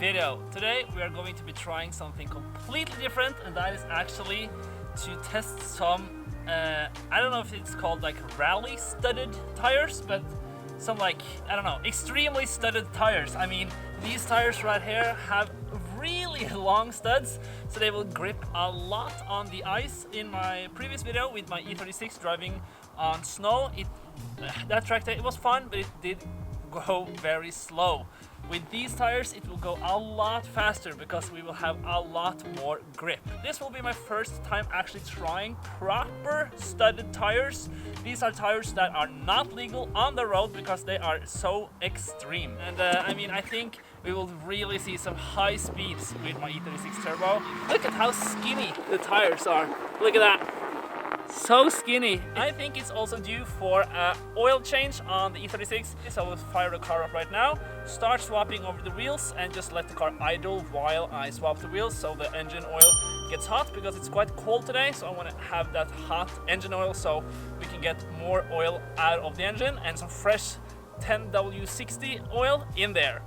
video. Today we are going to be trying something completely different, and that is actually to test some I don't know if it's called like rally studded tires, but some like, I don't know, extremely studded tires. I mean, these tires right here have really long studs, so they will grip a lot on the ice. In my previous video with my E36 driving on snow, that track day, it was fun, but it did go very slow. With these tires it will go a lot faster because we will have a lot more grip. This will be my first time actually trying proper studded tires. These are tires that are not legal on the road because they are so extreme. And I mean, I think we will really see some high speeds with my E36 Turbo. Look at how skinny the tires are. Look at that. So skinny. I think it's also due for an oil change on the E36. So I will fire the car up right now, start swapping over the wheels, and just let the car idle while I swap the wheels so the engine oil gets hot, because it's quite cold today. So I want to have that hot engine oil so we can get more oil out of the engine and some fresh 10W60 oil in there.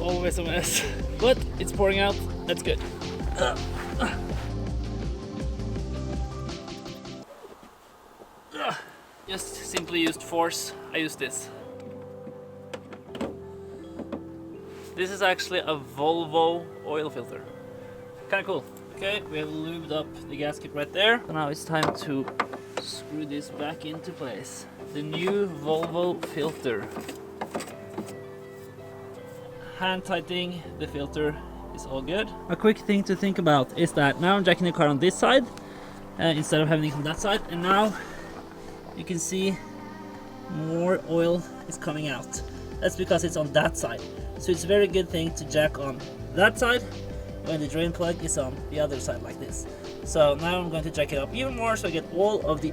Always a mess, but it's pouring out. That's good. Just simply used force. I use this. This is actually a Volvo oil filter. Kind of cool. Okay, we have lubed up the gasket right there. Now it's time to screw this back into place. The new Volvo filter. Hand tightening the filter is all good. A quick thing to think about is that now I'm jacking the car on this side instead of having it on that side, and now you can see more oil is coming out. That's because it's on that side. So it's a very good thing to jack on that side when the drain plug is on the other side like this. So now I'm going to jack it up even more so I get all of the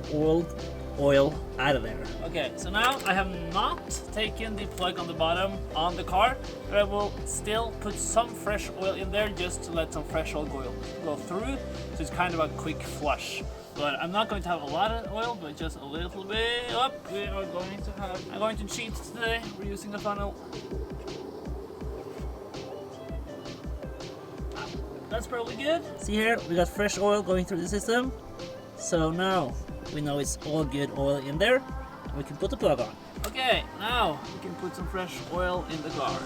oil out of there. Okay, so now I have not taken the plug on the bottom on the car, but I will still put some fresh oil in there just to let some fresh oil go through. So it's kind of a quick flush. But I'm not going to have a lot of oil, but just a little bit up. I'm going to cheat today. We're using the funnel. That's probably good. See here, we got fresh oil going through the system. So now we know it's all good oil in there. We can put the plug on. Okay, now we can put some fresh oil in the car.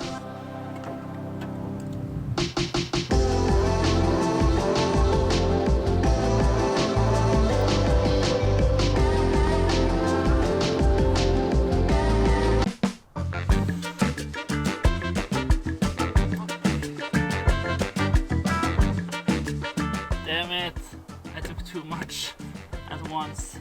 Damn it, I took too much at once.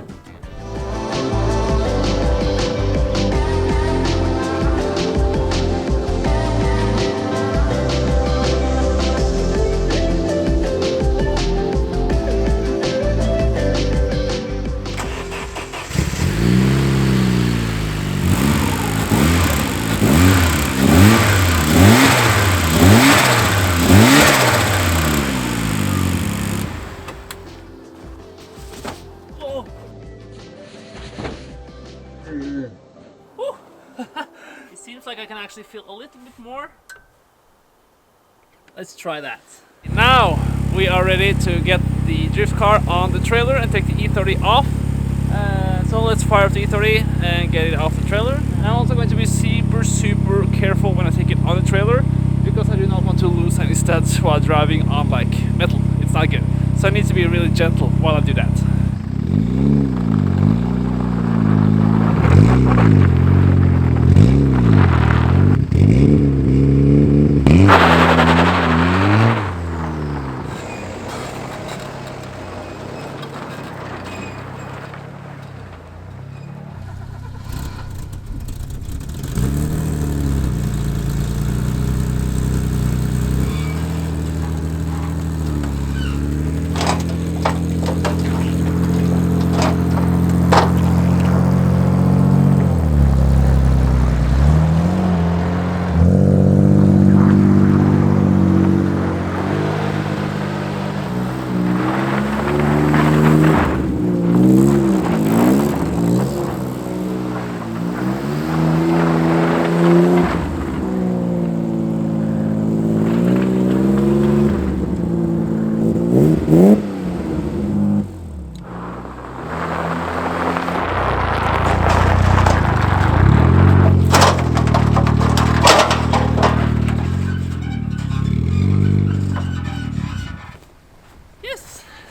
It seems like I can actually feel a little bit more. Let's try that. Now we are ready to get the drift car on the trailer and take the E30 off. So let's fire up the E30 and get it off the trailer. I'm also going to be super careful when I take it on the trailer, because I do not want to lose any studs while driving on like metal. It's not good. So I need to be really gentle while I do that.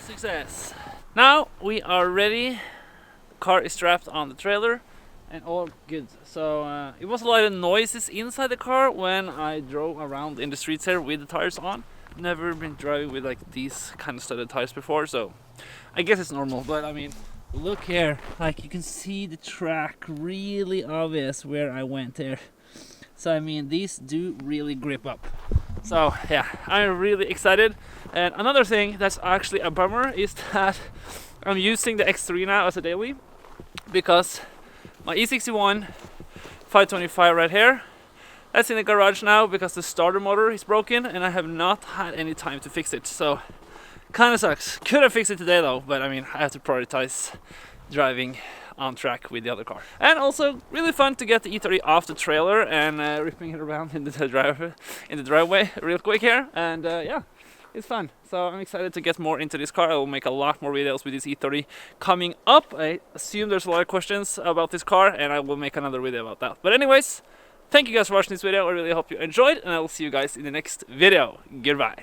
Success! Now we are ready. The car is strapped on the trailer and all good. So it was a lot of noises inside the car when I drove around in the streets here with the tires on. Never been driving with like these kind of studded tires before, so I guess it's normal. But I mean, look here, like you can see the track really obvious where I went there. So I mean, these do really grip up. So yeah, I'm really excited. And another thing that's actually a bummer is that I'm using the X3 now as a daily, because my E61 525 right here, that's in the garage now because the starter motor is broken and I have not had any time to fix it. So kind of sucks. Could have fixed it today though, but I mean, I have to prioritize driving on track with the other car. And also really fun to get the E30 off the trailer and ripping it around in the driveway real quick here. And yeah, it's fun. So I'm excited to get more into this car. I will make a lot more videos with this E30 coming up. I assume there's a lot of questions about this car and I will make another video about that. But anyways, thank you guys for watching this video. I really hope you enjoyed, and I will see you guys in the next video. Goodbye.